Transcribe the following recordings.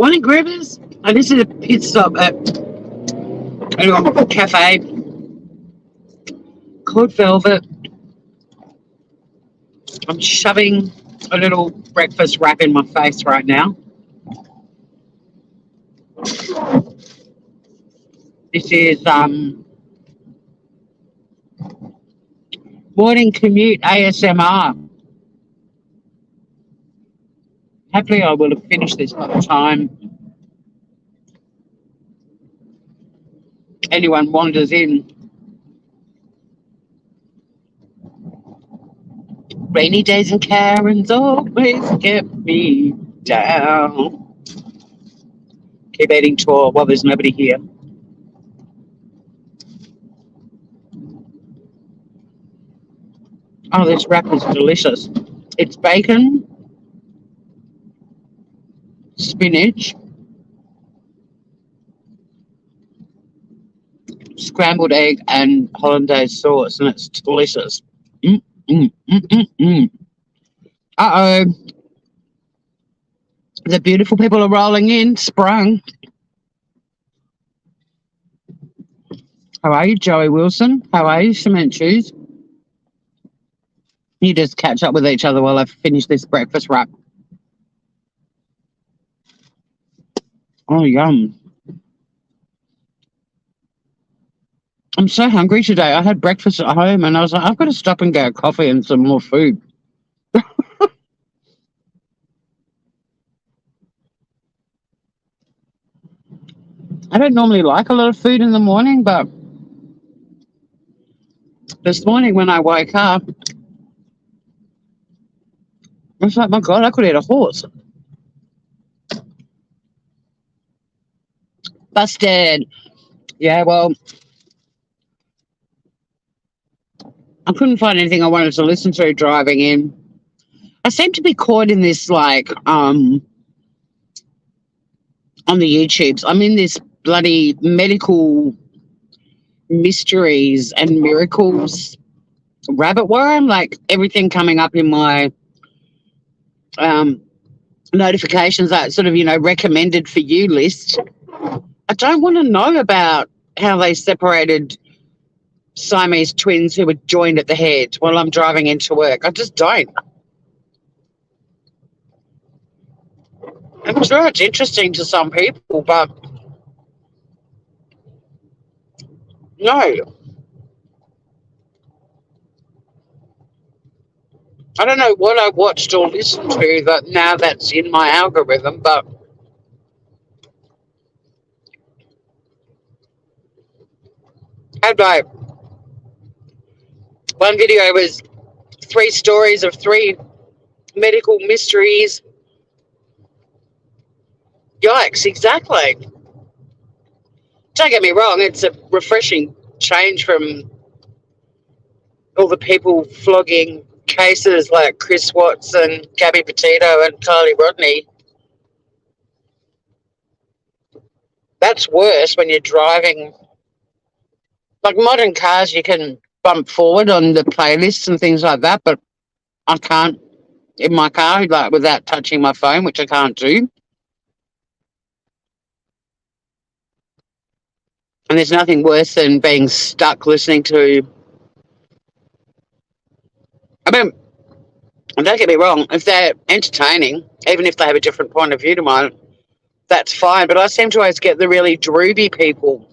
Morning, Grievous. And this is a pit stop at a little cafe called Velvet. I'm shoving a little breakfast wrap in my face right now. This is morning commute ASMR. Hopefully I will have finished this by the time anyone wanders in. Rainy days and Karen's always get me down. Keep eating tour while there's nobody here. Oh, this wrap is delicious. It's bacon, spinach, scrambled egg, and hollandaise sauce, and it's delicious. Mm, mm, mm, mm, mm. Uh-oh. The beautiful people are rolling in. Sprung. How are you, Joey Wilson? How are you, Cement Shoes? You just catch up with each other while I finish this breakfast wrap. Oh, yum. I'm so hungry today. I had breakfast at home and I was like, I've got to stop and get a coffee and some more food. I don't normally like a lot of food in the morning, but this morning when I woke up, I was like, my God, I could eat a horse. Busted. Yeah, well, I couldn't find anything I wanted to listen to driving in. I seem to be caught in this, like, on the YouTubes. I'm in this bloody medical mysteries and miracles rabbit worm, like everything coming up in my notifications, that sort of, recommended for you list. I don't want to know about how they separated Siamese twins who were joined at the head while I'm driving into work. I just don't. I'm sure it's interesting to some people, but no. I don't know what I watched or listened to that now that's in my algorithm, but had like one video was 3 stories of 3 medical mysteries. Yikes, exactly. Don't get me wrong, it's a refreshing change from all the people flogging cases like Chris Watts and Gabby Petito and Carly Rodney. That's worse when you're driving. Like modern cars, you can bump forward on the playlists and things like that, but I can't in my car, like without touching my phone, which I can't do. And there's nothing worse than being stuck listening to. I mean, don't get me wrong, if they're entertaining, even if they have a different point of view to mine, that's fine. But I seem to always get the really drooby people.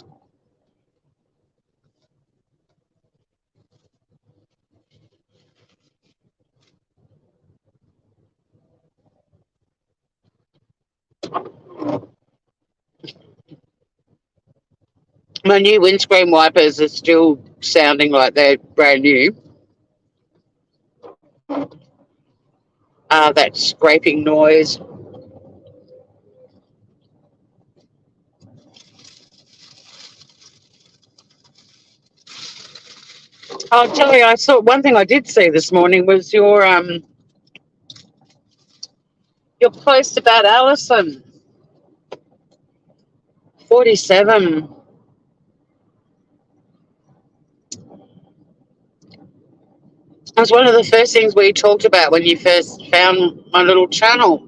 My new windscreen wipers are still sounding like they're brand new. That scraping noise. I'll tell you, I saw one thing I did see this morning was your post about Alison. 47. That was one of the first things we talked about when you first found my little channel.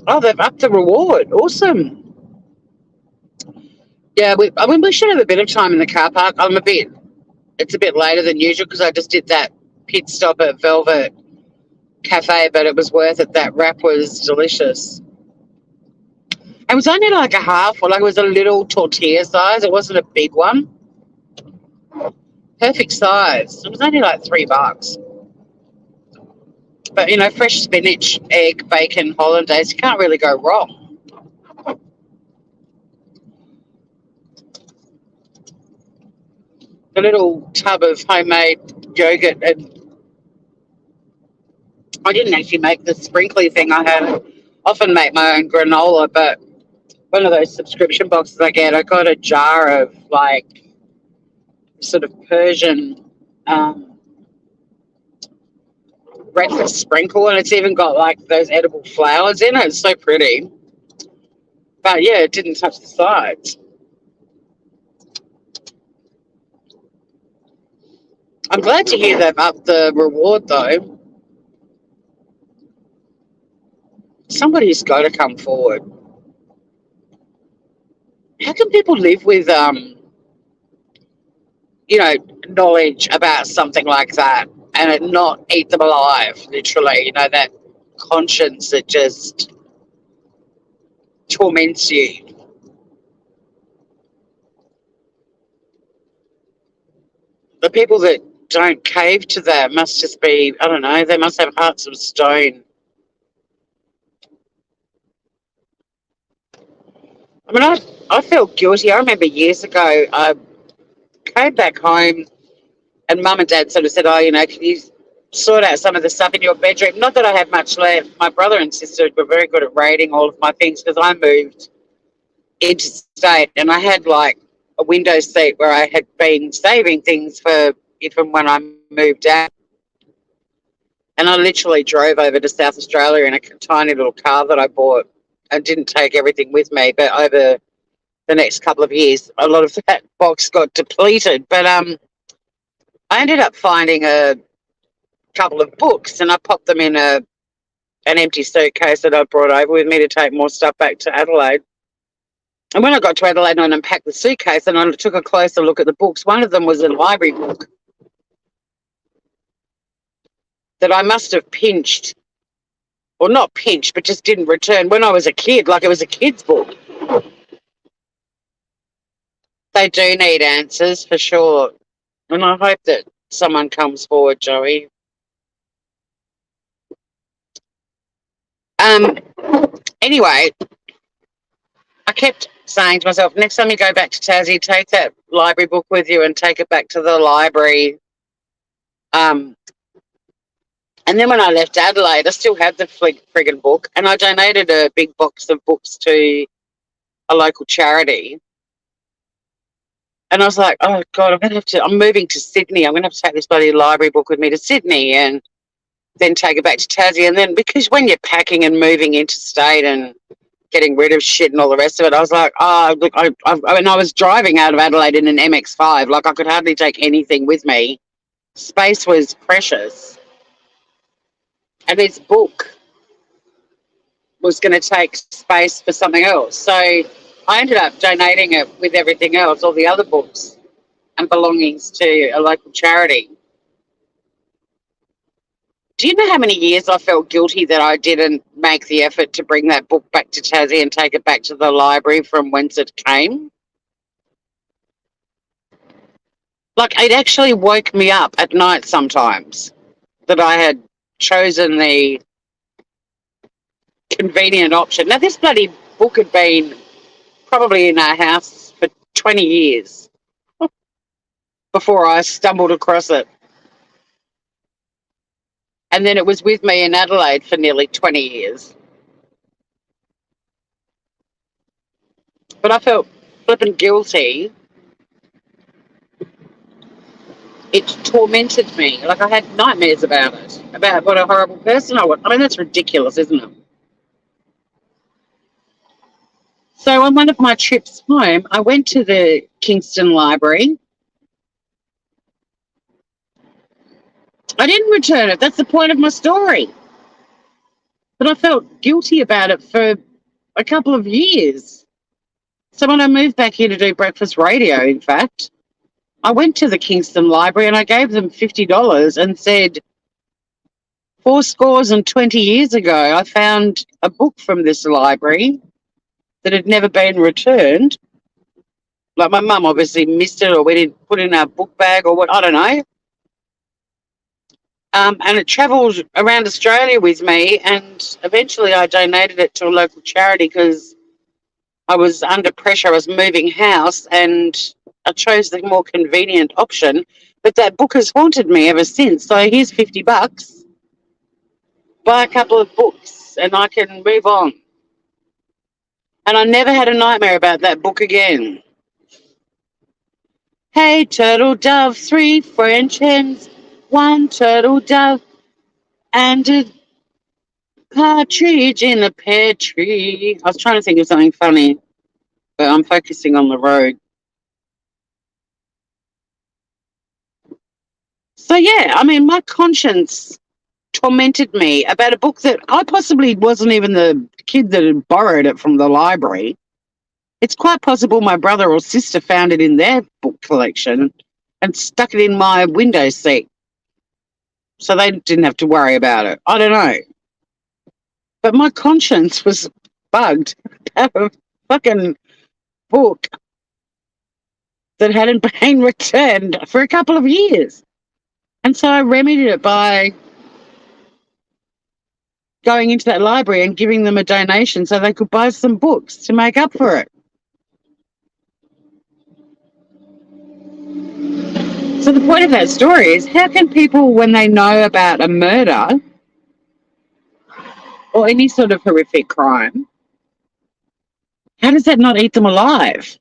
Oh, they've upped the reward. Awesome. Yeah, we should have a bit of time in the car park. It's a bit later than usual because I just did that pit stop at Velvet Cafe, but it was worth it. That wrap was delicious. It was only like a half, or like it was a little tortilla size. It wasn't a big one. Perfect size. It was only like $3. But fresh spinach, egg, bacon, hollandaise. You can't really go wrong. A little tub of homemade yogurt, and I didn't actually make the sprinkly thing. Often make my own granola, but one of those subscription boxes I got a jar of like sort of Persian breakfast sprinkle, and it's even got like those edible flowers in it. It's so pretty. But yeah, it didn't touch the sides. I'm glad to hear they've upped the reward though. Somebody's got to come forward. How can people live with knowledge about something like that and it not eat them alive, literally, that conscience that just torments you. The people that don't cave to that must just be, I don't know, they must have hearts of stone. I mean, I felt guilty. I remember years ago, I came back home and mum and dad sort of said, oh, can you sort out some of the stuff in your bedroom? Not that I have much left. My brother and sister were very good at raiding all of my things because I moved interstate and I had like a window seat where I had been saving things for from when I moved out. And I literally drove over to South Australia in a tiny little car that I bought and didn't take everything with me. But over the next couple of years, a lot of that box got depleted. But I ended up finding a couple of books and I popped them in an empty suitcase that I brought over with me to take more stuff back to Adelaide. And when I got to Adelaide and I unpacked the suitcase and I took a closer look at the books, one of them was a library book that I must have pinched, or not pinched, but just didn't return when I was a kid, like it was a kid's book. They do need answers for sure. And I hope that someone comes forward, Joey. Anyway, I kept saying to myself, next time you go back to Tassie, take that library book with you and take it back to the library. And then when I left Adelaide, I still had the friggin' book, and I donated a big box of books to a local charity. And I was like, oh, God, I'm moving to Sydney. I'm going to have to take this bloody library book with me to Sydney and then take it back to Tassie. And then because when you're packing and moving interstate and getting rid of shit and all the rest of it, I was like, oh, look, I was driving out of Adelaide in an MX-5. Like I could hardly take anything with me. Space was precious. And this book was going to take space for something else. So I ended up donating it with everything else, all the other books and belongings, to a local charity. Do you know how many years I felt guilty that I didn't make the effort to bring that book back to Tassie and take it back to the library from whence it came? Like, it actually woke me up at night sometimes that I had chosen the convenient option. Now, this bloody book had been probably in our house for 20 years before I stumbled across it. And then it was with me in Adelaide for nearly 20 years. But I felt flippin' guilty. It tormented me. Like I had nightmares about it, about what a horrible person I was. I mean, that's ridiculous, isn't it? So on one of my trips home, I went to the Kingston Library. I didn't return it. That's the point of my story. But I felt guilty about it for a couple of years. So when I moved back here to do breakfast radio, in fact, I went to the Kingston Library and I gave them $50 and said, 20 years ago, I found a book from this library that had never been returned. Like my mum obviously missed it, or we didn't put it in our book bag, or what, I don't know. And it travelled around Australia with me, and eventually I donated it to a local charity because I was under pressure. I was moving house, and I chose the more convenient option. But that book has haunted me ever since. So here's $50. Buy a couple of books, and I can move on. And I never had a nightmare about that book again. Hey, turtle dove, 3 French hens, 1 turtle dove, and a partridge in a pear tree. I was trying to think of something funny, but I'm focusing on the road. So, yeah, I mean, my conscience tormented me about a book that I possibly wasn't even the kid that had borrowed it from the library. It's quite possible my brother or sister found it in their book collection and stuck it in my window seat so they didn't have to worry about it. I don't know. But my conscience was bugged about a fucking book that hadn't been returned for a couple of years. And so I remedied it by going into that library and giving them a donation so they could buy some books to make up for it. So the point of that story is, how can people, when they know about a murder or any sort of horrific crime, how does that not eat them alive?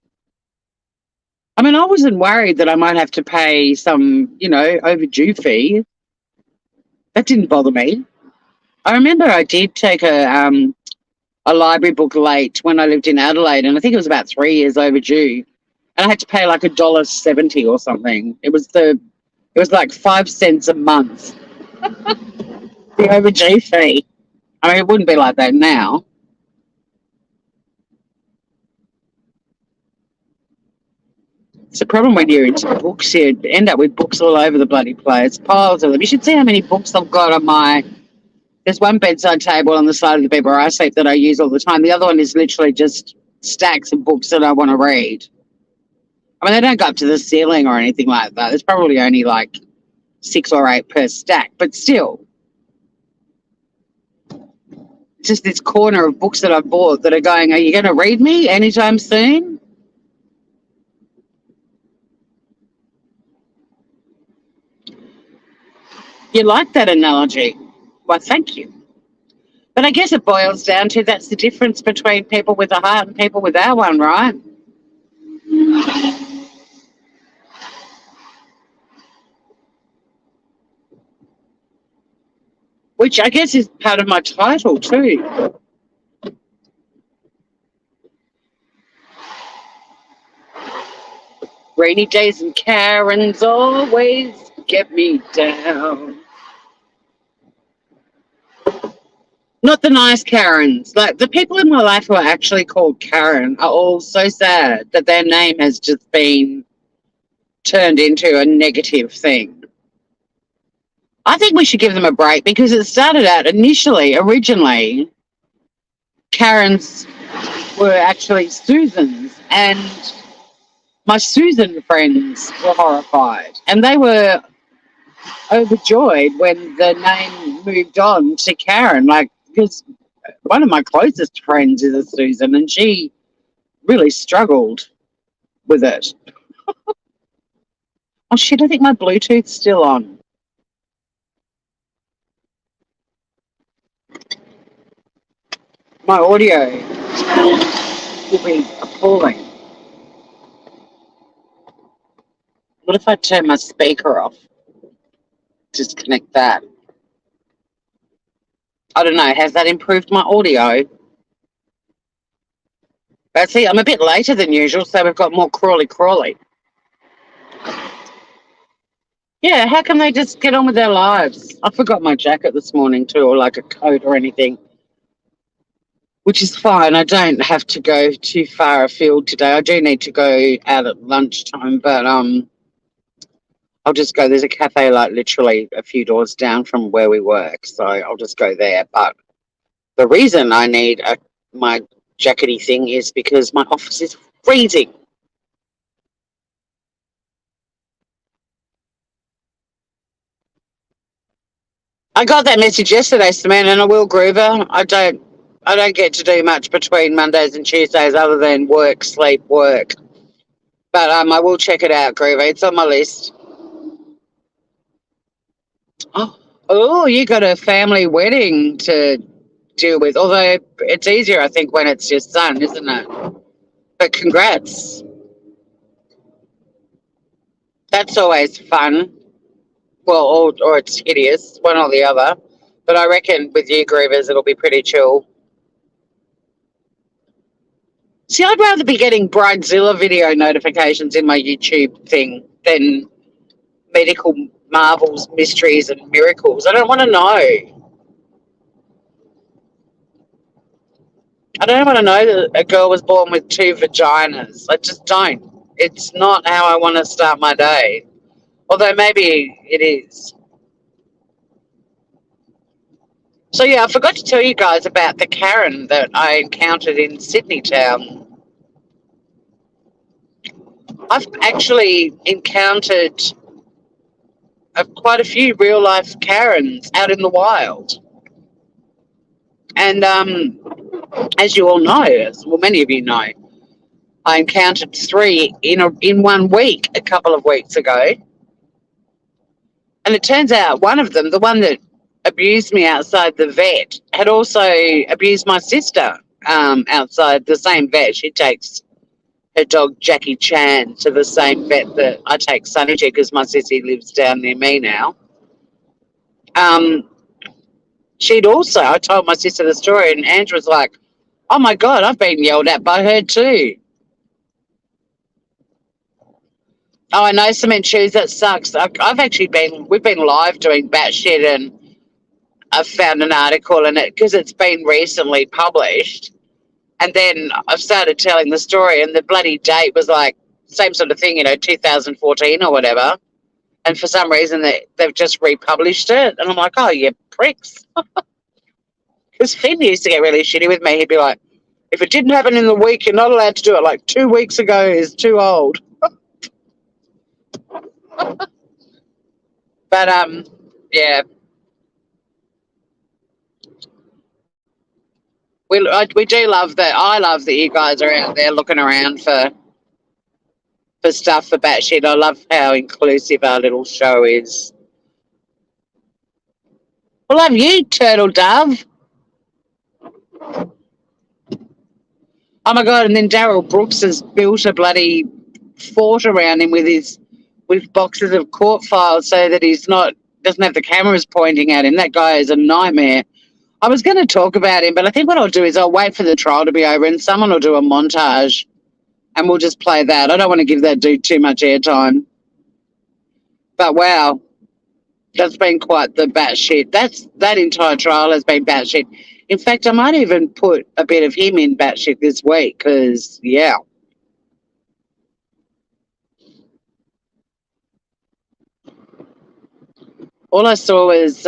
I mean, I wasn't worried that I might have to pay some, overdue fee. That didn't bother me. I remember I did take a library book late when I lived in Adelaide, and I think it was about 3 years overdue, and I had to pay like $1.70 or something. It was like 5 cents a month, the overdue fee. I mean, it wouldn't be like that now. It's a problem when you're into books. You end up with books all over the bloody place, piles of them. You should see how many books I've got on my... There's one bedside table on the side of the bed where I sleep that I use all the time. The other one is literally just stacks of books that I want to read. I mean, they don't go up to the ceiling or anything like that. There's probably only like 6 or 8 per stack, but still. It's just this corner of books that I've bought that are going, are you going to read me anytime soon? You like that analogy? Well, thank you. But I guess it boils down to that's the difference between people with a heart and people without one, right? Which I guess is part of my title too. Rainy days and Karens always get me down. Not the nice Karens. Like, the people in my life who are actually called Karen are all so sad that their name has just been turned into a negative thing. I think we should give them a break because it started out originally, Karens were actually Susans, and my Susan friends were horrified, and they were overjoyed when the name moved on to Karen. Like, because one of my closest friends is a Susan, and she really struggled with it. Oh shit! I think my Bluetooth's still on. My audio will be appalling. What if I turn my speaker off? Disconnect that. I don't know. Has that improved my audio? But see, I'm a bit later than usual, so we've got more crawly. Yeah, how can they just get on with their lives? I forgot my jacket this morning too, or like a coat or anything. which is fine. I don't have to go too far afield today. I do need to go out at lunchtime, but I'll just go. There's a cafe like literally a few doors down from where we work, so I'll just go there. But the reason I need my jackety thing is because my office is freezing. I got that message yesterday, Samantha, and I will Groover. I don't get to do much between Mondays and Tuesdays other than work, sleep, work. But I will check it out, Groover. It's on my list. Oh, you got a family wedding to deal with. Although it's easier, I think, when it's your son, isn't it? But congrats. That's always fun. Well, or it's hideous, one or the other. But I reckon with you, Groovers, it'll be pretty chill. See, I'd rather be getting Bridezilla video notifications in my YouTube thing than medical marvels, mysteries, and miracles. I don't want to know. I don't want to know that a girl was born with two vaginas. I just don't. It's not how I want to start my day. Although maybe it is. So yeah, I forgot to tell you guys about the Karen that I encountered in Sydney town. I've actually encountered quite a few real life Karens out in the wild. And as you all know, well, many of you know, I encountered three in 1 week a couple of weeks ago. And it turns out one of them, the one that abused me outside the vet, had also abused my sister outside the same vet. She takes her dog Jackie Chan to the same vet that I take Sunny to because my sissy lives down near me now. She'd also, I told my sister the story, and Andrew was like, oh my God, I've been yelled at by her too. Oh, I know, Cement Shoes, that sucks. We've been live doing batshit, and I've found an article in it because it's been recently published. And then I've started telling the story, and the bloody date was like, same sort of thing, 2014 or whatever. And for some reason, they've just republished it. And I'm like, oh, you pricks. Because Finn used to get really shitty with me. He'd be like, if it didn't happen in the week, you're not allowed to do it. Like 2 weeks ago is too old. But, yeah. We do love that. I love that you guys are out there looking around for stuff for batshit. I love how inclusive our little show is. I love you, Turtle Dove. Oh my God! And then Daryl Brooks has built a bloody fort around him with boxes of court files so that doesn't have the cameras pointing at him. That guy is a nightmare. I was going to talk about him, but I think what I'll do is I'll wait for the trial to be over and someone will do a montage and we'll just play that. I don't want to give that dude too much airtime. But wow, that's been quite the batshit. That entire trial has been batshit. In fact, I might even put a bit of him in batshit this week because, yeah. All I saw was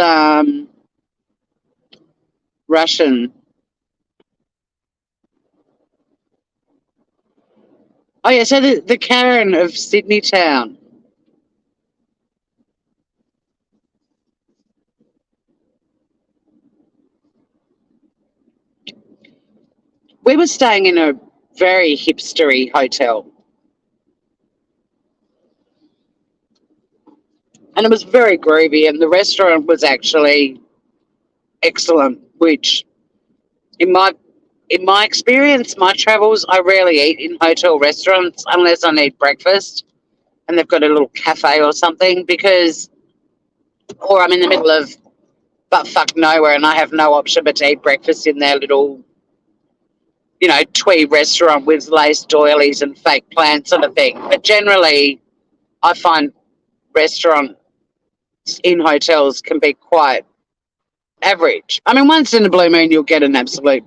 Russian. Oh, yeah, so the Karen of Sydney town. We were staying in a very hipstery hotel. And it was very groovy, and the restaurant was actually excellent, which in my experience, my travels, I rarely eat in hotel restaurants unless I need breakfast and they've got a little cafe or something or I'm in the middle of butt fuck nowhere and I have no option but to eat breakfast in their little, twee restaurant with lace doilies and fake plants sort of thing. But generally, I find restaurants in hotels can be quite average. I mean, once in a blue moon, you'll get an absolute,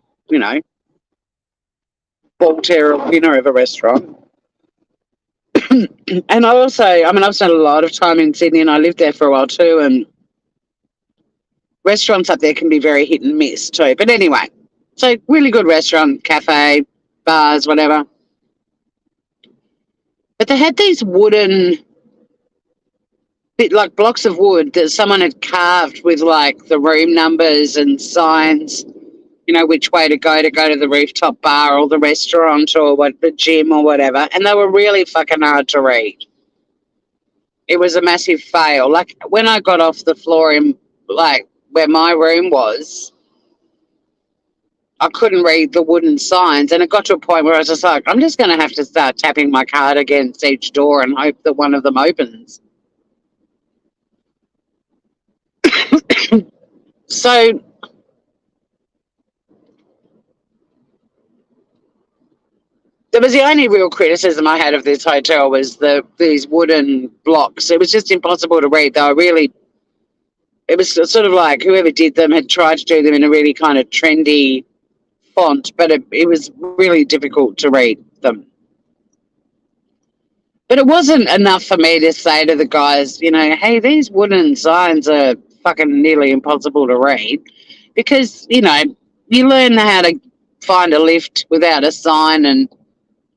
ball terror winner of a restaurant. And I've spent a lot of time in Sydney and I lived there for a while too. And restaurants up there can be very hit and miss too. But anyway, so really good restaurant, cafe, bars, whatever. But they had these wooden, bit like blocks of wood that someone had carved with like the room numbers and signs, which way to go to the rooftop bar or the restaurant or the gym or whatever. And they were really fucking hard to read. It was a massive fail. Like when I got off the floor in like where my room was, I couldn't read the wooden signs. And it got to a point where I was just like, I'm just going to have to start tapping my card against each door and hope that one of them opens. So that was the only real criticism I had of this hotel was these wooden blocks. It was just impossible to read. It was sort of like whoever did them had tried to do them in a really kind of trendy font, but it was really difficult to read them. But it wasn't enough for me to say to the guys, hey, these wooden signs are fucking nearly impossible to read because, you learn how to find a lift without a sign, and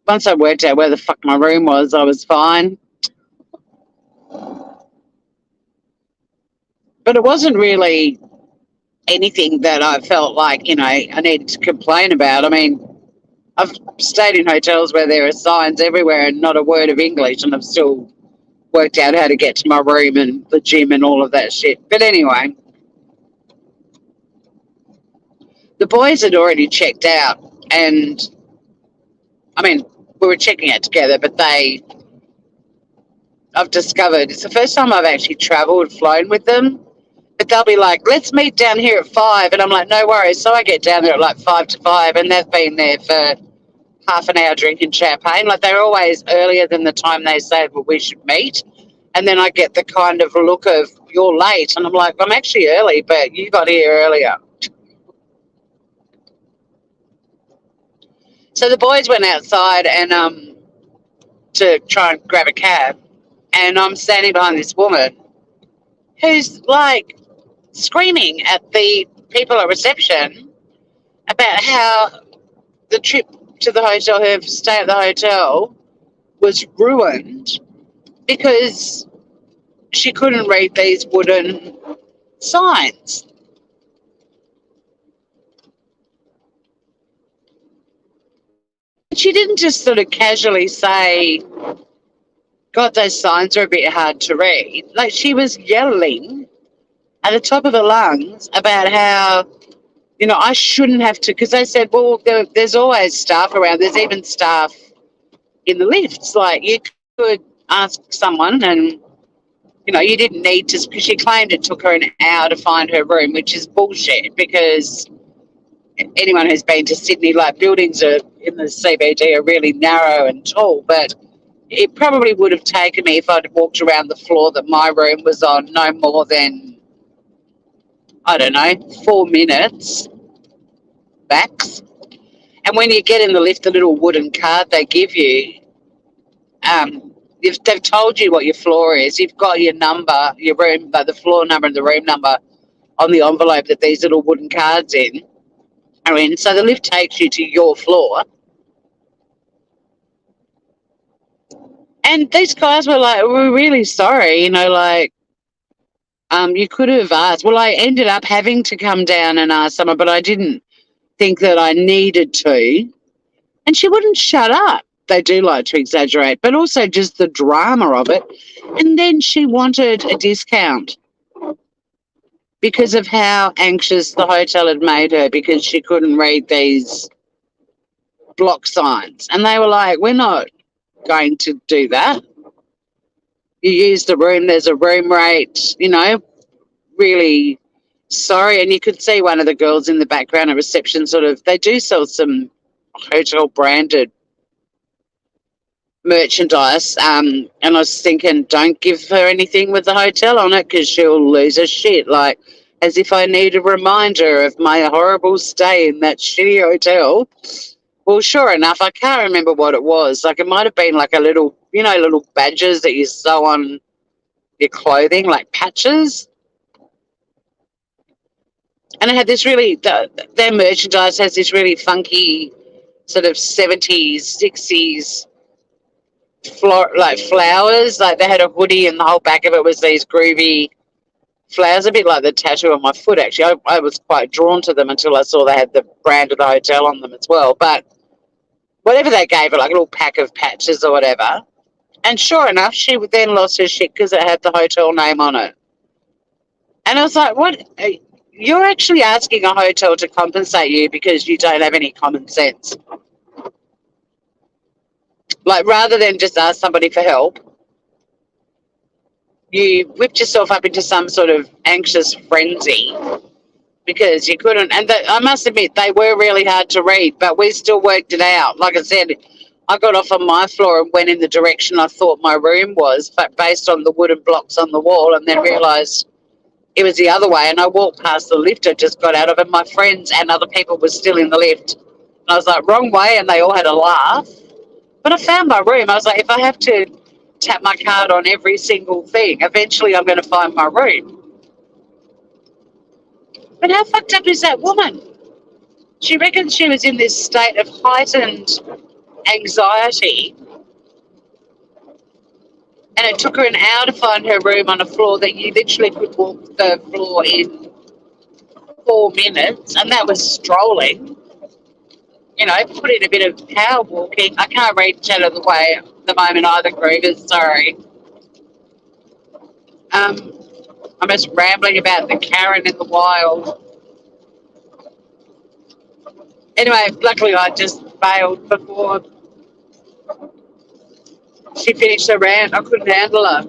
once I worked out where the fuck my room was, I was fine. But it wasn't really anything that I felt like, I needed to complain about. I mean, I've stayed in hotels where there are signs everywhere and not a word of English, and I've still worked out how to get to my room and the gym and all of that shit. But anyway, the boys had already checked out, and I mean, we were checking out together, but I've discovered it's the first time I've actually travelled, flown with them. But they'll be like, let's meet down here at 5. And I'm like, no worries. So I get down there at like 5 to 5, and they've been there for half an hour drinking champagne. Like they're always earlier than the time they said, well, we should meet. And then I get the kind of look of, you're late. And I'm like, I'm actually early, but you got here earlier. So the boys went outside and to try and grab a cab. And I'm standing behind this woman who's like screaming at the people at reception about how the trip to the hotel, her stay at the hotel, was ruined because she couldn't read these wooden signs. She didn't just sort of casually say, God, those signs are a bit hard to read. Like she was yelling at the top of her lungs about how, I shouldn't have to, because they said, well, there's always staff around. There's even staff in the lifts. Like you could ask someone and, you didn't need to, because she claimed it took her an hour to find her room, which is bullshit because anyone who's been to Sydney, like buildings are in the CBD are really narrow and tall, but it probably would have taken me if I'd walked around the floor that my room was on no more than, I don't know, 4 minutes max. And when you get in the lift, the little wooden card they give you, they've told you what your floor is. You've got your number, your room, the floor number and the room number on the envelope that these little wooden cards are in. So the lift takes you to your floor. And these guys were like, we're really sorry, you could have asked. Well, I ended up having to come down and ask someone, but I didn't think that I needed to. And she wouldn't shut up. They do like to exaggerate, but also just the drama of it. And then she wanted a discount because of how anxious the hotel had made her because she couldn't read these block signs. And they were like, we're not going to do that. You use the room, there's a room rate, really sorry. And you could see one of the girls in the background at reception they do sell some hotel branded merchandise. And I was thinking, don't give her anything with the hotel on it because she'll lose her shit. Like, as if I need a reminder of my horrible stay in that shitty hotel. Well, sure enough, I can't remember what it was. Like, it might have been like a little, little badges that you sew on your clothing, like patches. And it had this really, their merchandise has this really funky sort of 70s, 60s like flowers. Like, they had a hoodie and the whole back of it was these groovy flowers, a bit like the tattoo on my foot, actually. I was quite drawn to them until I saw they had the brand of the hotel on them as well. But whatever they gave her, like a little pack of patches or whatever. And sure enough, she then lost her shit because it had the hotel name on it. And I was like, what? You're actually asking a hotel to compensate you because you don't have any common sense. Like, rather than just ask somebody for help, you whipped yourself up into some sort of anxious frenzy because you couldn't. And I must admit, they were really hard to read, but we still worked it out. Like I said, I got off on my floor and went in the direction I thought my room was, but based on the wooden blocks on the wall, and then realised it was the other way. And I walked past the lift I just got out of, and my friends and other people were still in the lift. And I was like, wrong way, and they all had a laugh. But I found my room. I was like, if I have to tap my card on every single thing, eventually I'm going to find my room. But how fucked up is that woman? She reckons she was in this state of heightened anxiety, and it took her an hour to find her room on a floor that you literally could walk the floor in 4 minutes, and that was strolling. Put in a bit of power walking. I can't read chat of the way at the moment either, Groovers, sorry. I'm just rambling about the Karen in the wild. Anyway, luckily I just bailed before she finished her rant. I couldn't handle her.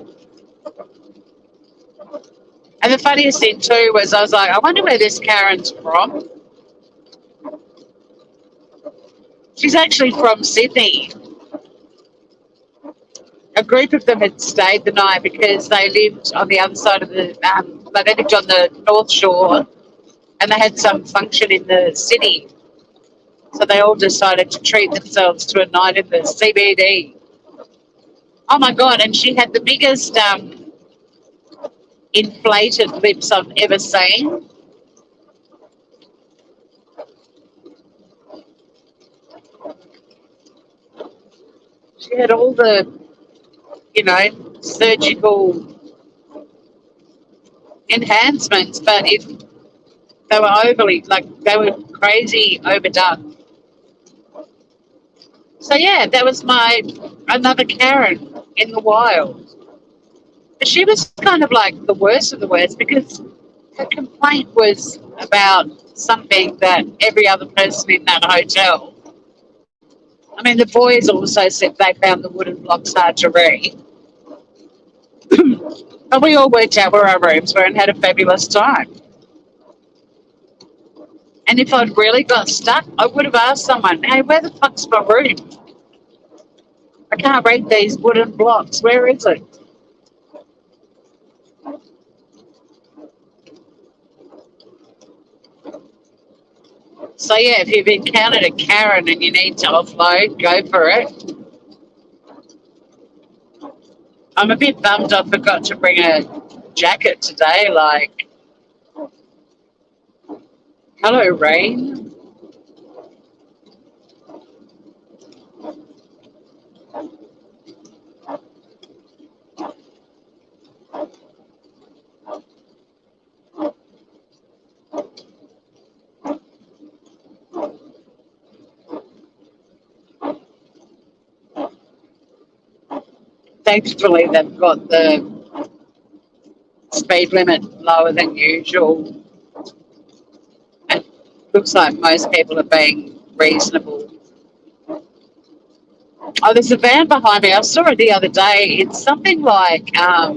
And the funniest thing too was I was like, I wonder where this Karen's from. She's actually from Sydney. A group of them had stayed the night because they lived on the other side of they lived on the North Shore, and they had some function in the city. So they all decided to treat themselves to a night in the CBD. Oh my God, and she had the biggest inflated lips I've ever seen. She had all the, surgical enhancements, but if they were overly, they were crazy overdone. So yeah, that was another Karen in the wild. But she was kind of like the worst of the worst because her complaint was about something that every other person in that hotel. I mean, the boys also said they found the wooden blocks hard to read. But we all worked out where our rooms were and had a fabulous time. And if I'd really got stuck, I would have asked someone, hey, where the fuck's my room? I can't read these wooden blocks. Where is it? So, yeah, if you've encountered a Karen and you need to offload, go for it. I'm a bit bummed I forgot to bring a jacket today. Hello, rain. Thankfully, they've got the speed limit lower than usual. It looks like most people are being reasonable. Oh, there's a van behind me. I saw it the other day. It's something like I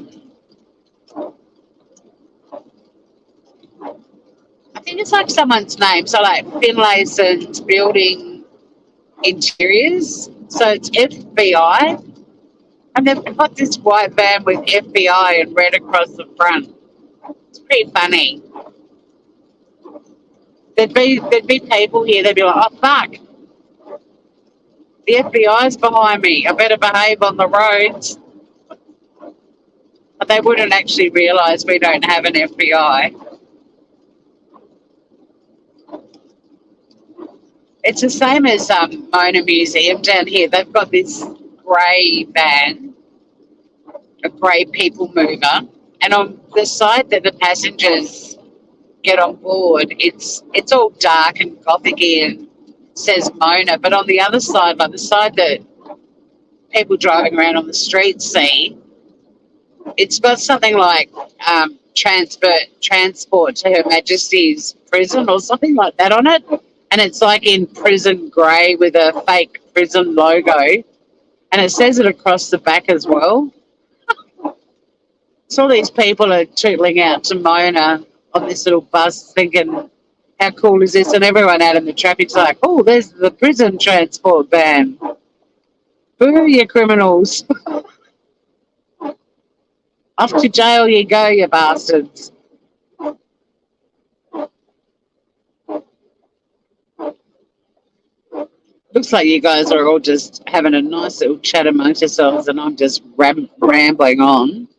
think it's like someone's name. So like Finlayson's Building Interiors. So it's FBI. And they've got this white van with FBI and red across the front. It's pretty funny. There'd be people here, they'd be like, oh fuck. The FBI's behind me. I better behave on the roads. But they wouldn't actually realise we don't have an FBI. It's the same as Mona Museum down here. They've got this grey van, a grey people mover, and on the side that the passengers get on board, it's all dark and gothic-y and says Mona. But on the other side, like the side that people driving around on the streets see, it's got something like transport to Her Majesty's prison or something like that on it. And it's like in prison grey with a fake prison logo. And it says it across the back as well. So all these people are tootling out to Mona on this little bus thinking, how cool is this? And everyone out in the traffic's like, oh, there's the prison transport van. Boo, you criminals. Off to jail you go, you bastards. Looks like you guys are all just having a nice little chat amongst yourselves and I'm just rambling on.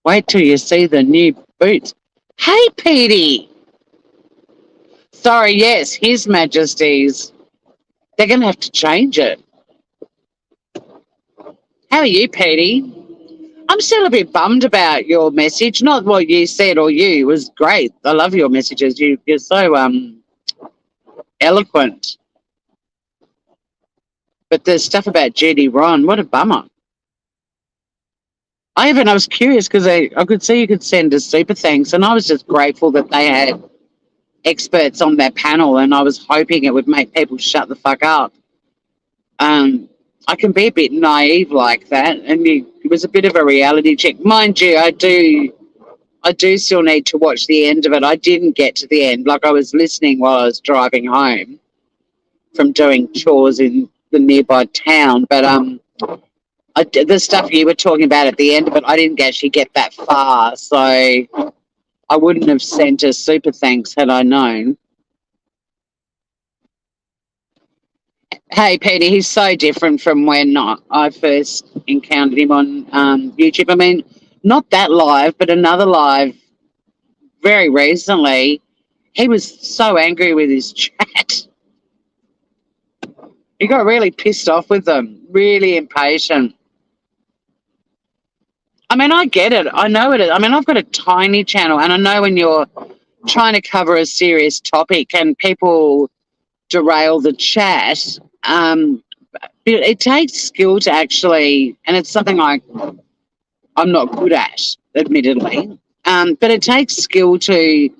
Wait till you see the new boots. Hey, Petey. Sorry, yes, His Majesty's. They're going to have to change it. How are you, Petey? I'm still a bit bummed about your message. Not what you said or you. It was great. I love your messages. You're so eloquent. But the stuff about Judy Ron, what a bummer. I was curious because I could see you could send us super thanks, and I was just grateful that they had experts on their panel, and I was hoping it would make people shut the fuck up. I can be a bit naive like that, and it was a bit of a reality check. Mind you, I do still need to watch the end of it. I didn't get to the end. Like I was listening while I was driving home from doing chores in the nearby town, but the stuff you were talking about at the end of it, I didn't actually get that far, so I wouldn't have sent a super thanks had I known. Hey, Peter, he's so different from when I first encountered him on YouTube. I mean, not that live, but another live very recently. He was so angry with his chat. He got really pissed off with them, really impatient. I mean, I get it. I know it. I mean, I've got a tiny channel, and I know when you're trying to cover a serious topic and people derail the chat, it takes skill to actually, and it's something I'm not good at, admittedly, but it takes skill to,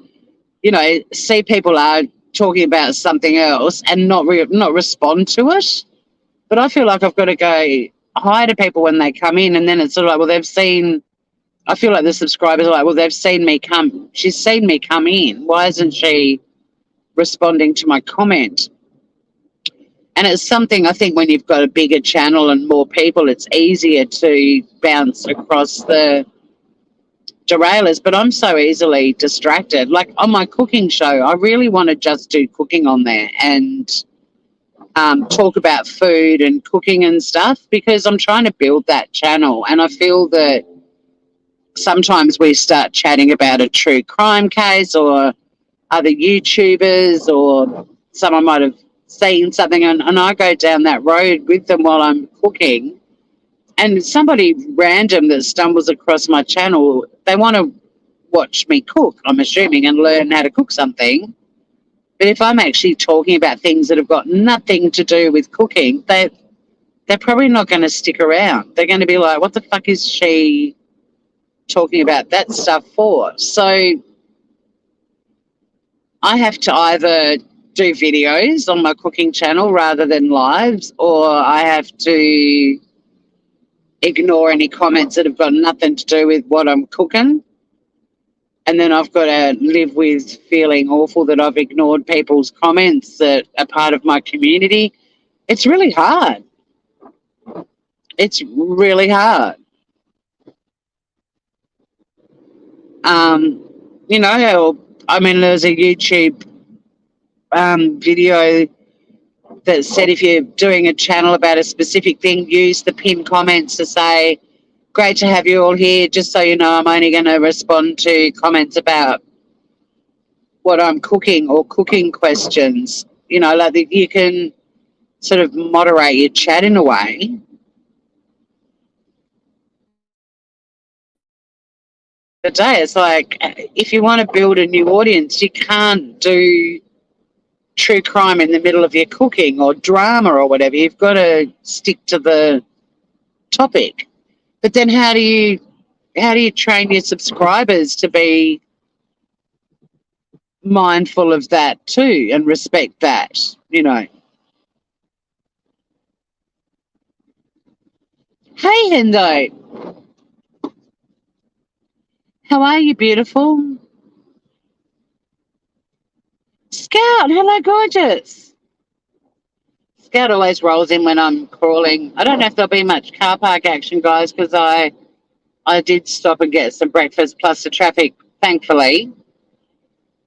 see people are talking about something else and not respond to it. But I feel like I've got to go hi to people when they come in, and then it's sort of like, well, I feel like the subscribers are like, well, she's seen me come in. Why isn't she responding to my comment? And it's something I think when you've got a bigger channel and more people, it's easier to bounce across the derailers. But I'm so easily distracted. Like on my cooking show, I really want to just do cooking on there and talk about food and cooking and stuff, because I'm trying to build that channel. And I feel that sometimes we start chatting about a true crime case or other YouTubers, or someone might have seen something, and I go down that road with them while I'm cooking, and somebody random that stumbles across my channel, they want to watch me cook, I'm assuming, and learn how to cook something. But if I'm actually talking about things that have got nothing to do with cooking, they're probably not going to stick around. They're going to be like, what the fuck is she talking about that stuff for? So I have to either do videos on my cooking channel rather than lives, or I have to ignore any comments that have got nothing to do with what I'm cooking. And then I've got to live with feeling awful that I've ignored people's comments that are part of my community. It's really hard. It's really hard. I mean, there's a YouTube video that said if you're doing a channel about a specific thing, use the pinned comments to say, great to have you all here. Just so you know, I'm only going to respond to comments about what I'm cooking or cooking questions. You know, like you can sort of moderate your chat in a way. The day, it's like if you want to build a new audience, you can't do true crime in the middle of your cooking or drama or whatever. You've got to stick to the topic. But then how do you train your subscribers to be mindful of that too and respect that, you know? Hey, Hendo. How are you, beautiful? Scout, hello, gorgeous. Scout always rolls in when I'm crawling. I don't know if there'll be much car park action, guys, because I did stop and get some breakfast, plus the traffic, thankfully,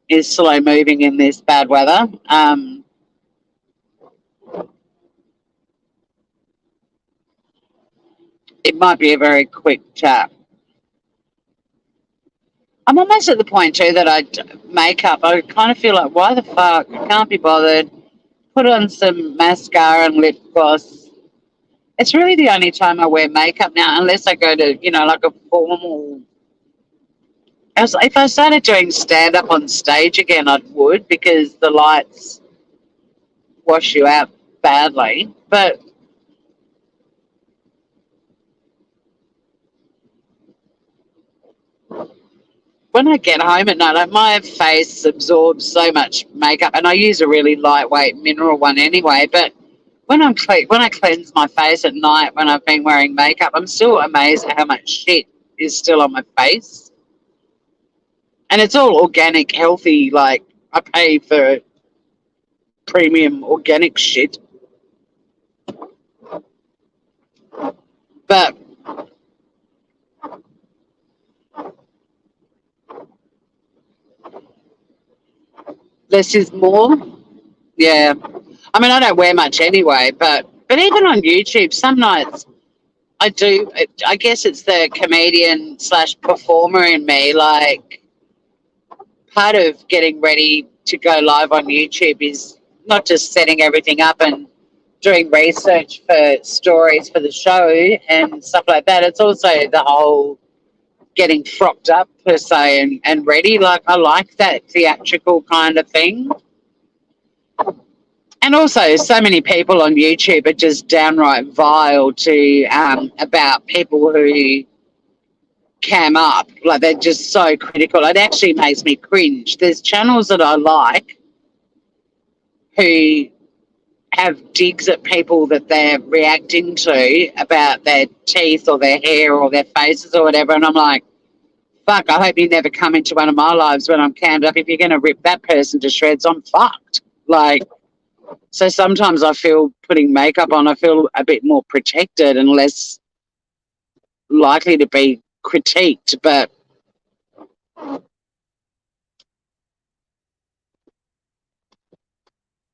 is slow moving in this bad weather. It might be a very quick chat. I'm almost at the point too that makeup. I kind of feel like, why the fuck? I can't be bothered. Put on some mascara and lip gloss. It's really the only time I wear makeup now, unless I go to, you know, like a formal. If I started doing stand up on stage again, I would, because the lights wash you out badly. But when I get home at night, like, my face absorbs so much makeup, and I use a really lightweight mineral one anyway. But when I cleanse my face at night when I've been wearing makeup, I'm still amazed at how much shit is still on my face. And it's all organic, healthy. Like, I pay for premium organic shit. But less is more. Yeah. I mean, I don't wear much anyway, but even on YouTube, some nights I do. I guess it's the comedian slash performer in me. Like, part of getting ready to go live on YouTube is not just setting everything up and doing research for stories for the show and stuff like that. It's also the whole getting frocked up per se and ready. Like, I like that theatrical kind of thing. And also, so many people on YouTube are just downright vile to about people who cam up. Like, they're just so critical. It actually makes me cringe. There's channels that I like who have digs at people that they're reacting to about their teeth or their hair or their faces or whatever. And I'm like, fuck, I hope you never come into one of my lives when I'm cammed up. If you're going to rip that person to shreds, I'm fucked. Like, so sometimes I feel putting makeup on, I feel a bit more protected and less likely to be critiqued. But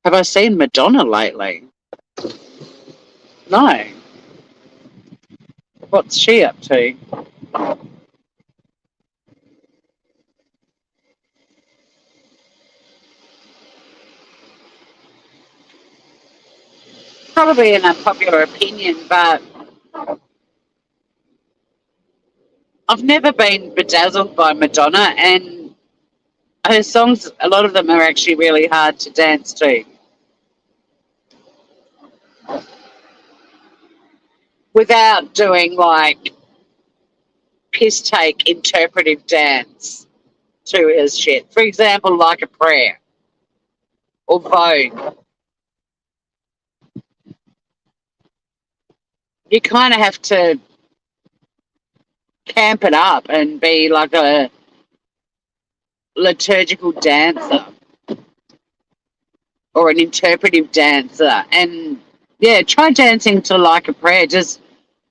have I seen Madonna lately? No. What's she up to? Probably an unpopular opinion, but I've never been bedazzled by Madonna, and her songs, a lot of them are actually really hard to dance to. Without doing like piss take interpretive dance to his shit. For example, Like a Prayer or Vogue. You kind of have to camp it up and be like a liturgical dancer or an interpretive dancer. And yeah, try dancing to Like a Prayer. Just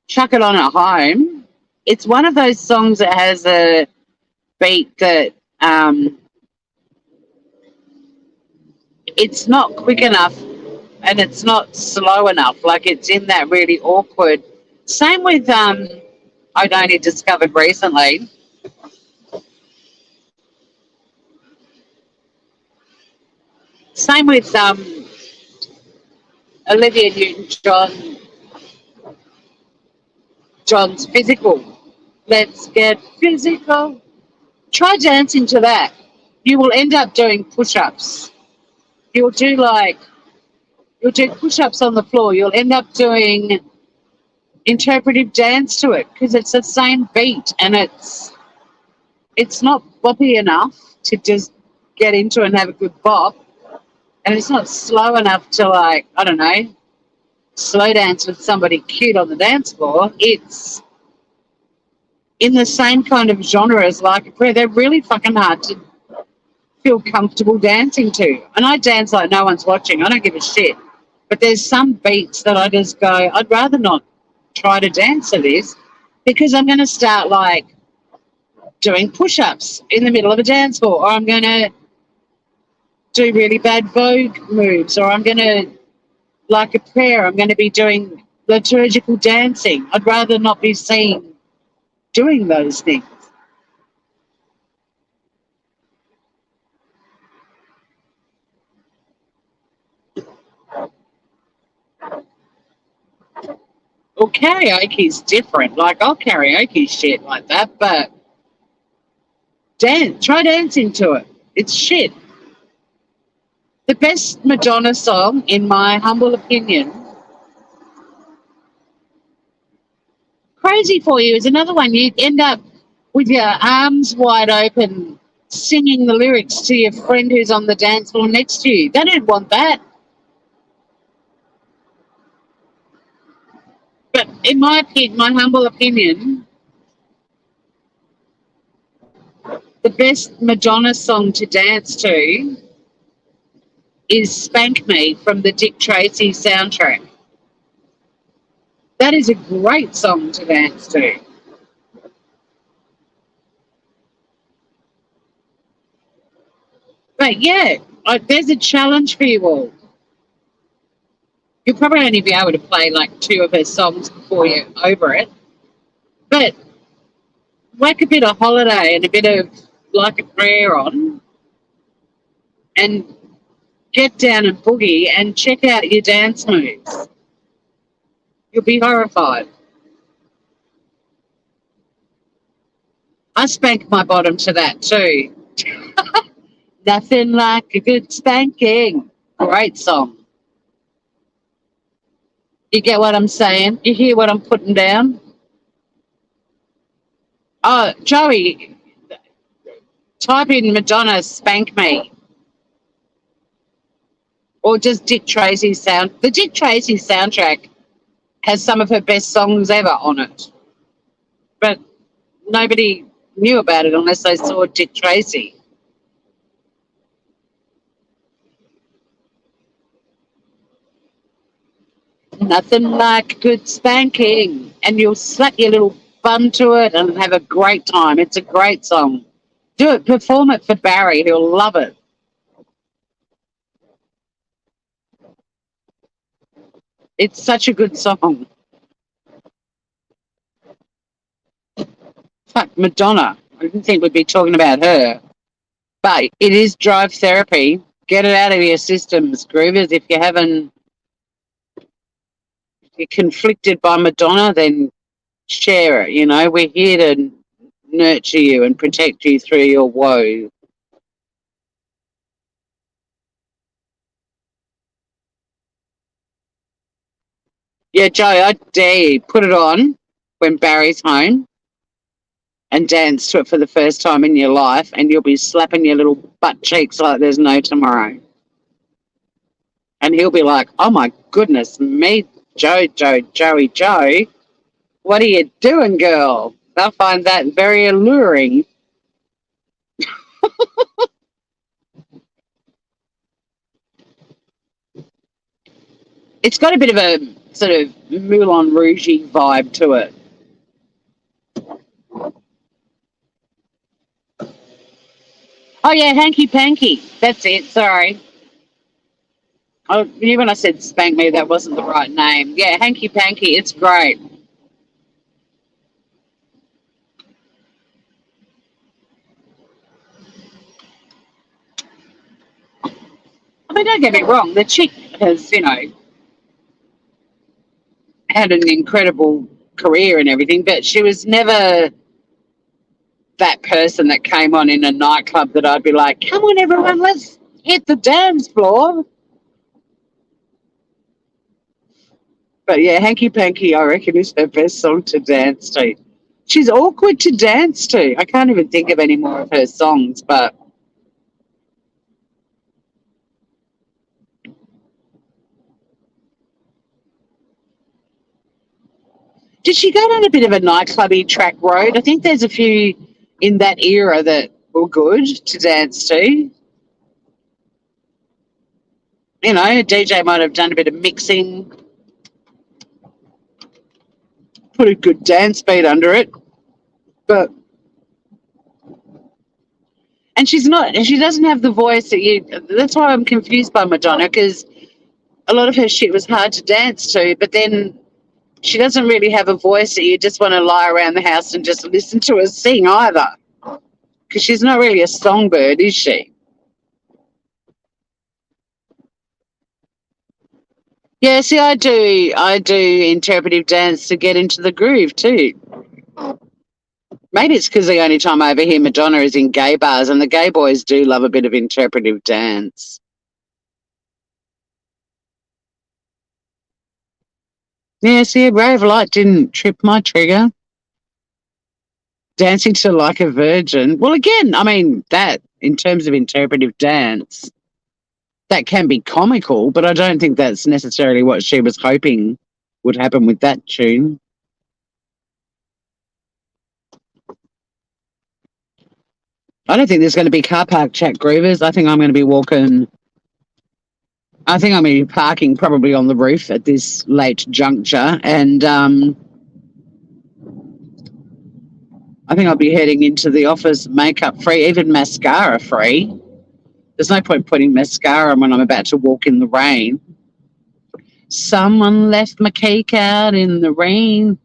chuck it on at home. It's one of those songs that has a beat that it's not quick enough and it's not slow enough. Like it's in that really awkward. Same with I'd only discovered recently. Same with Olivia John's physical. Let's get physical. Try dancing to that. You will end up doing push-ups. You'll do like you'll do push-ups on the floor. You'll end up doing interpretive dance to it because it's the same beat and it's not boppy enough to just get into and have a good bop, and it's not slow enough to like I don't know slow dance with somebody cute on the dance floor. It's in the same kind of genre as like a prayer. They're really fucking hard to feel comfortable dancing to. And I dance like no one's watching. I don't give a shit. But there's some beats that I just go, I'd rather not try to dance to this because I'm going to start like doing push-ups in the middle of a dance floor, or I'm going to do really bad Vogue moves, or I'm going to, like a prayer, I'm going to be doing liturgical dancing. I'd rather not be seen doing those things. Well, karaoke's different. Like, I'll karaoke shit like that, but try dancing to it. It's shit. The best Madonna song, in my humble opinion, Crazy for You is another one. You'd end up with your arms wide open, singing the lyrics to your friend who's on the dance floor next to you. They don't want that. But in my opinion, my humble opinion, the best Madonna song to dance to is Spank Me from the Dick Tracy soundtrack. That is a great song to dance to. But yeah, there's a challenge for you all. You'll probably only be able to play like two of her songs before you're over it. But whack a bit of Holiday and a bit of Like a Prayer on and get down and boogie and check out your dance moves. You'll be horrified. I spank my bottom to that too. Nothing like a good spanking. Great song. You get what I'm saying? You hear what I'm putting down? Oh, Joey, type in Madonna Spank Me. Or just Dick Tracy's sound. The Dick Tracy soundtrack has some of her best songs ever on it. But nobody knew about it unless they saw Dick Tracy. Nothing like good spanking. And you'll slap your little bum to it and have a great time. It's a great song. Do it, perform it for Barry. He'll love it. It's such a good song. Fuck, Madonna. I didn't think we'd be talking about her. But it is drive therapy. Get it out of your systems, Groovers. If you haven't, you're conflicted by Madonna, then share it. You know, we're here to nurture you and protect you through your woe. Yeah, Joe, I dare you, put it on when Barry's home and dance to it for the first time in your life, and you'll be slapping your little butt cheeks like there's no tomorrow. And he'll be like, oh my goodness me, Joey, what are you doing, girl? They'll find that very alluring. It's got a bit of a sort of Moulin Rouge vibe to it. Oh yeah, Hanky Panky. That's it. Sorry. Oh, you when I said spank me, that wasn't the right name. Yeah, Hanky Panky, it's great. I mean, don't get me wrong, the chick has, had an incredible career and everything, but she was never that person that came on in a nightclub that I'd be like, come on, everyone, let's hit the dance floor. But yeah, Hanky Panky, I reckon, is her best song to dance to. She's awkward to dance to. I can't even think of any more of her songs, but did she go down a bit of a nightclubby track road? I think there's a few in that era that were good to dance to. A DJ might have done a bit of mixing, put a good dance beat under it. But and she doesn't have the voice that you. That's why I'm confused by Madonna, because a lot of her shit was hard to dance to, but then she doesn't really have a voice that you just want to lie around the house and just listen to her sing either. Because she's not really a songbird, is she? Yeah, see, I do interpretive dance to get into the groove too. Maybe it's because the only time I ever hear Madonna is in gay bars, and the gay boys do love a bit of interpretive dance. Yeah, see, Ray of Light didn't trip my trigger. Dancing to Like a Virgin. Well, again, I mean, that, in terms of interpretive dance, that can be comical, but I don't think that's necessarily what she was hoping would happen with that tune. I don't think there's going to be car park chat groovers. I think I'm going to be walking. I think I'm going to be parking probably on the roof at this late juncture, and I think I'll be heading into the office makeup free, even mascara free. There's no point putting mascara on when I'm about to walk in the rain. Someone left my cake out in the rain.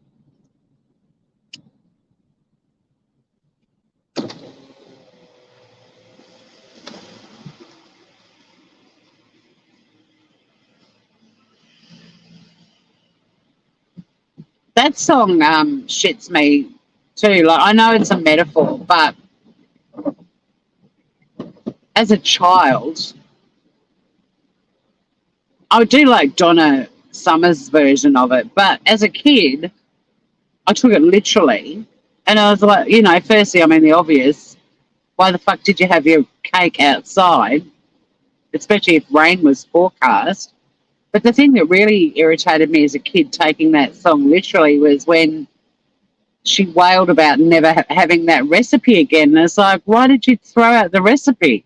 That song shits me too. Like, I know it's a metaphor, but as a child, I do like Donna Summer's version of it. But as a kid, I took it literally, and I was like, firstly, I mean the obvious. Why the fuck did you have your cake outside, especially if rain was forecast? But the thing that really irritated me as a kid taking that song literally was when she wailed about never having that recipe again. And it's like, why did you throw out the recipe?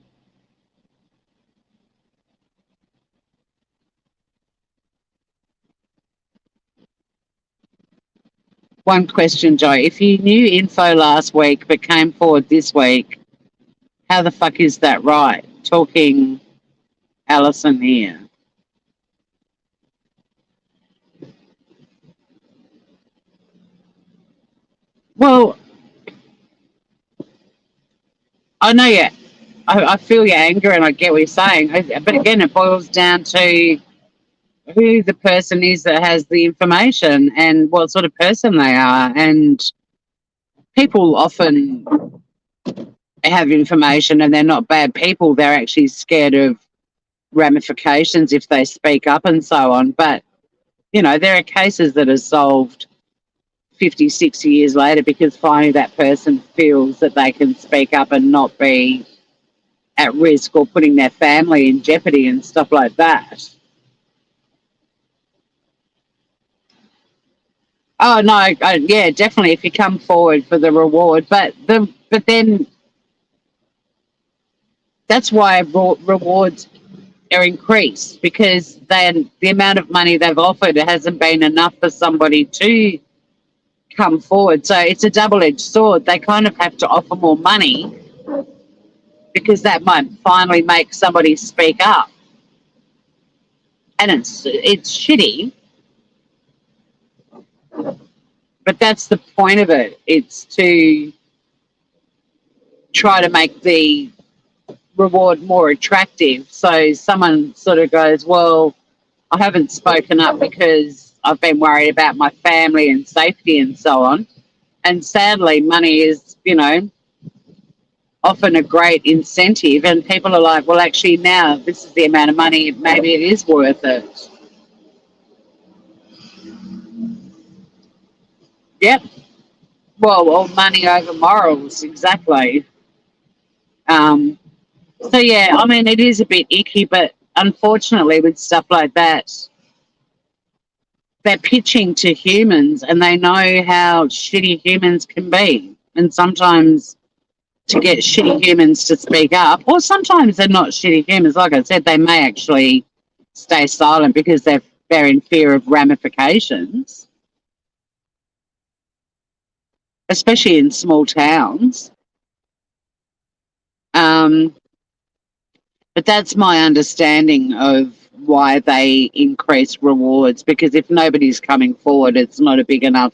One question, Joe. If you knew info last week but came forward this week, how the fuck is that right? Talking Alison here. Well, I know you. I feel your anger and I get what you're saying. But again, it boils down to who the person is that has the information and what sort of person they are. And people often have information and they're not bad people. They're actually scared of ramifications if they speak up and so on. But, there are cases that are solved 50, 60 years later because finally that person feels that they can speak up and not be at risk or putting their family in jeopardy and stuff like that. Oh no, yeah, definitely. If you come forward for the reward, but then that's why rewards are increased because then the amount of money they've offered hasn't been enough for somebody to come forward. So it's a double-edged sword. They kind of have to offer more money because that might finally make somebody speak up. and it's shitty, but that's the point of it. It's to try to make the reward more attractive. So someone sort of goes, well, I haven't spoken up because I've been worried about my family and safety and so on. And sadly, money is, often a great incentive. And people are like, well, actually, now this is the amount of money, maybe it is worth it. Yep. Well, all money over morals, exactly. Um, so, yeah, I mean, it is a bit icky, but unfortunately, with stuff like that, they're pitching to humans and they know how shitty humans can be. And sometimes to get shitty humans to speak up, or sometimes they're not shitty humans. Like I said, they may actually stay silent because they're in fear of ramifications, especially in small towns. Um, but that's my understanding of why they increase rewards, because if nobody's coming forward, it's not a big enough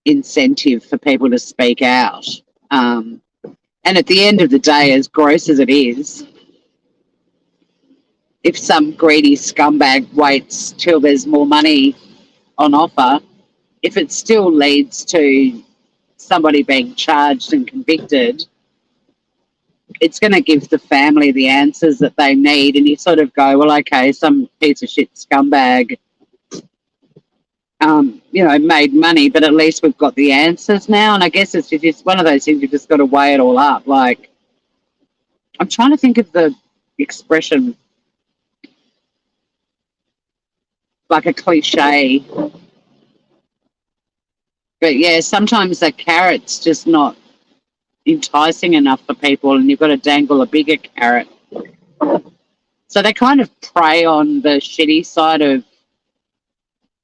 incentive for people to speak out. Um, and at the end of the day, as gross as it is, if some greedy scumbag waits till there's more money on offer, if it still leads to somebody being charged and convicted, it's going to give the family the answers that they need. And you sort of go, well, okay, some piece of shit scumbag, made money, but at least we've got the answers now. And I guess it's just one of those things you've just got to weigh it all up. Like, I'm trying to think of the expression, like a cliche. But yeah, sometimes the carrot's just not enticing enough for people, and you've got to dangle a bigger carrot. So they kind of prey on the shitty side of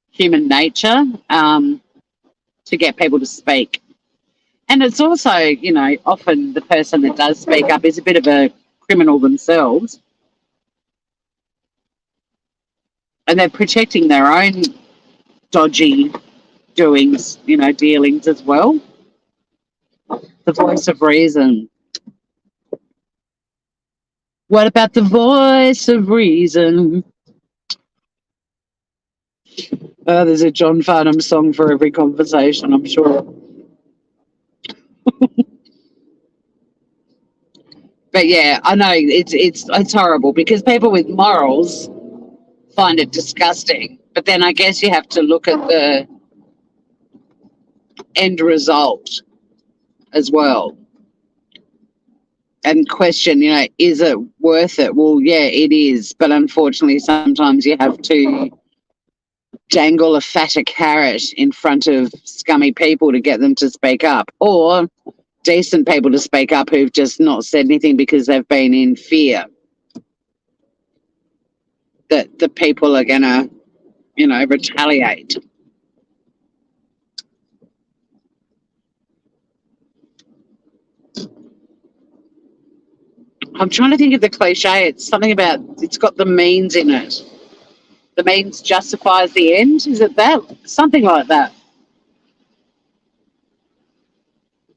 human nature, to get people to speak. And it's also, often the person that does speak up is a bit of a criminal themselves, and they're protecting their own dodgy doings, dealings as well. The voice of reason. What about the voice of reason? There's a John Farnham song for every conversation, I'm sure. But yeah, I know it's horrible because people with morals find it disgusting. But then I guess you have to look at the end result as well and question, is it worth it? Well, yeah, it is. But unfortunately, sometimes you have to dangle a fatter carrot in front of scummy people to get them to speak up, or decent people to speak up who've just not said anything because they've been in fear that the people are going to, retaliate. I'm trying to think of the cliche. It's something about it's got the means in it. The means justifies the end. Is it that? Something like that.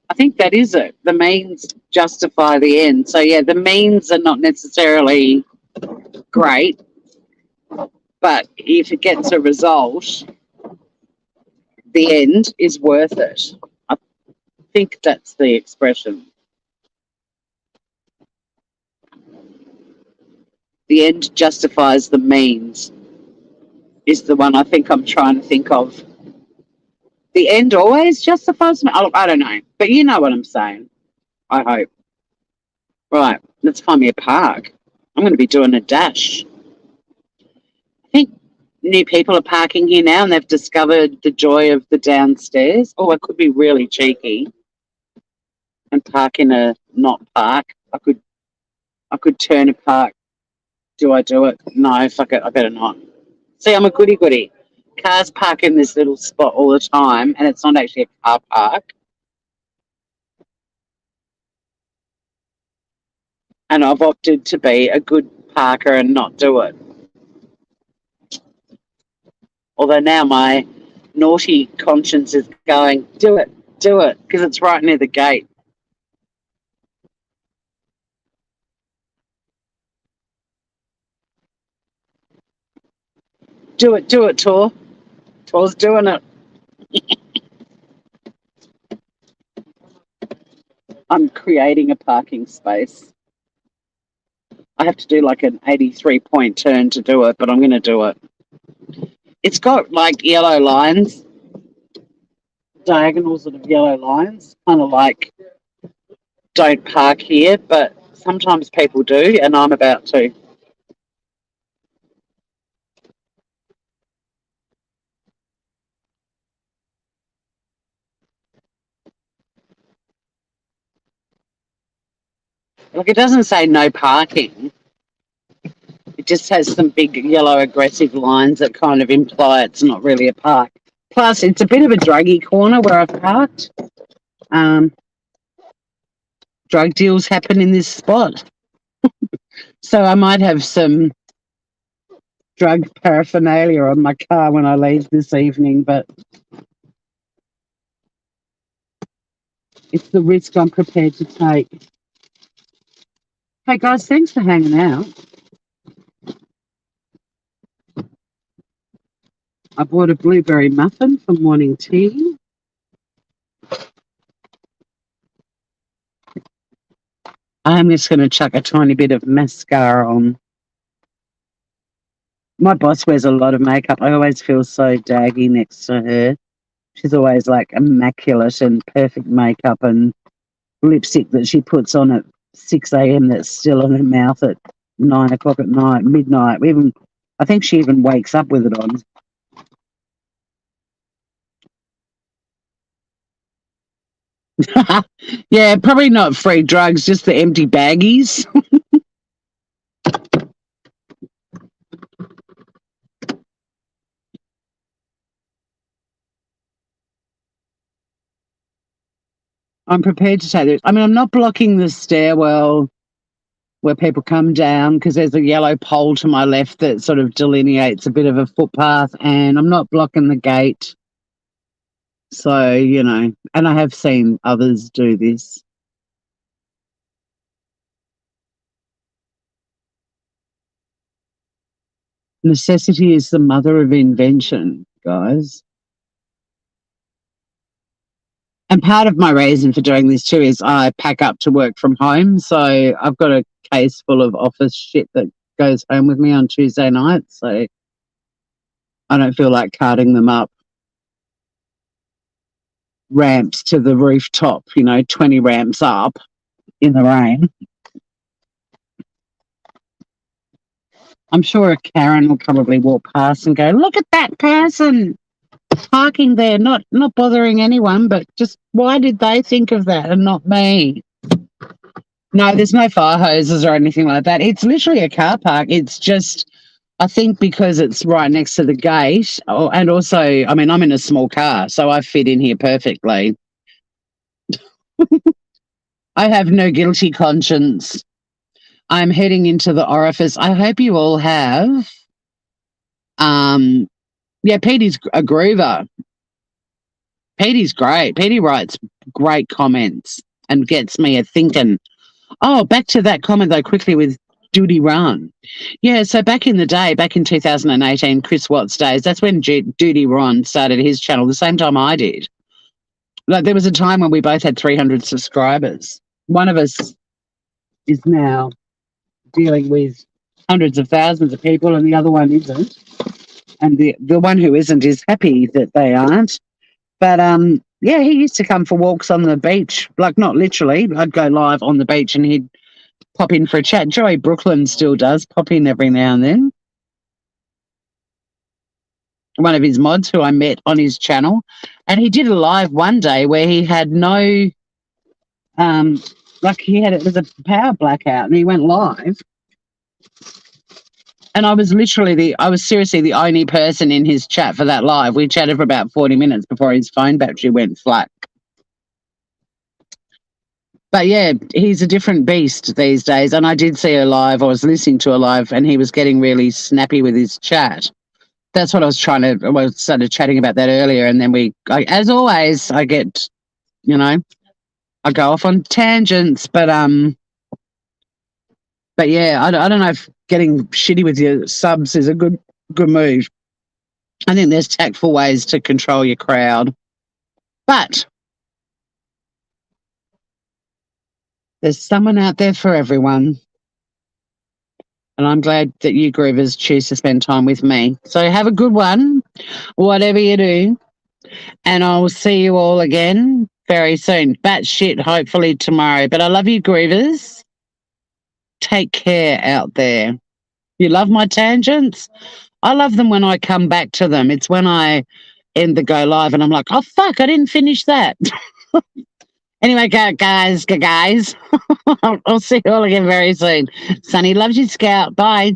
I think that is it. The means justify the end. So yeah, the means are not necessarily great, but if it gets a result, the end is worth it. I think that's the expression. The end justifies the means is the one I think I'm trying to think of. The end always justifies me. I don't know, but you know what I'm saying. I hope. Right, let's find me a park. I'm going to be doing a dash. I think new people are parking here now, and they've discovered the joy of the downstairs. Oh, I could be really cheeky and park in a not park. I could turn a park. Do I do it? No, fuck it. I better not. See, I'm a goody goody. Cars park in this little spot all the time, and it's not actually a car park. And I've opted to be a good parker and not do it. Although now my naughty conscience is going, do it, because it's right near the gate. Do it, Tor. Tor's doing it. I'm creating a parking space. I have to do like an 83-point turn to do it, but I'm going to do it. It's got like yellow lines, diagonals of yellow lines, kind of like don't park here, but sometimes people do, and I'm about to. Like, it doesn't say no parking. It just has some big yellow aggressive lines that kind of imply it's not really a park. Plus, it's a bit of a druggy corner where I've parked. Drug deals happen in this spot. So I might have some drug paraphernalia on my car when I leave this evening, but it's the risk I'm prepared to take. Hey guys, thanks for hanging out. I bought a blueberry muffin for morning tea. I'm just going to chuck a tiny bit of mascara on. My boss wears a lot of makeup. I always feel so daggy next to her. She's always like immaculate and perfect makeup and lipstick that she puts on at 6 a.m. that's still on her mouth at 9 o'clock at night, midnight. I think she even wakes up with it on. Yeah, probably not free drugs, just the empty baggies. I'm prepared to take this. I mean, I'm not blocking the stairwell where people come down because there's a yellow pole to my left that sort of delineates a bit of a footpath, and I'm not blocking the gate. So, you know, and I have seen others do this. Necessity is the mother of invention, guys. And part of my reason for doing this too is I pack up to work from home. So I've got a case full of office shit that goes home with me on Tuesday night. So I don't feel like carting them up ramps to the rooftop, 20 ramps up in the rain. I'm sure a Karen will probably walk past and go, look at that person parking there, not bothering anyone, but just why did they think of that and not me? No, there's no fire hoses or anything like that. It's literally a car park. It's just, I think because it's right next to the gate, and also, I mean, I'm in a small car, so I fit in here perfectly. I have no guilty conscience. I'm heading into the orifice. I hope you all have. Yeah, Petey's a groover. Petey's great. Petey writes great comments and gets me a thinking. Oh, back to that comment though quickly with Duty Run. Yeah, so back in the day, back in 2018, Chris Watts days, that's when Duty Run started his channel, the same time I did. Like, there was a time when we both had 300 subscribers. One of us is now dealing with hundreds of thousands of people and the other one isn't. And the one who isn't is happy that they aren't. But yeah, he used to come for walks on the beach. Like, not literally. I'd go live on the beach and he'd pop in for a chat. Joey Brooklyn still does pop in every now and then. One of his mods who I met on his channel. And he did a live one day where he had no, it was a power blackout and he went live. And I was seriously the only person in his chat for that live. We chatted for about 40 minutes before his phone battery went flat. But yeah, he's a different beast these days. And I did see a live, I was listening to a live and he was getting really snappy with his chat. That's what I was trying to. I started chatting about that earlier, and then as always, I get, you know, I go off on tangents, but yeah, I don't know if getting shitty with your subs is a good move. I think there's tactful ways to control your crowd, but there's someone out there for everyone. And I'm glad that you groovers choose to spend time with me. So have a good one, whatever you do. And I'll see you all again very soon. Batshit, hopefully tomorrow. But I love you, groovers. Take care out there. You love my tangents? I love them when I come back to them. It's when I end the go live and I'm like, oh, fuck, I didn't finish that. Anyway, guys, I'll see you all again very soon. Sunny loves you, Scout. Bye.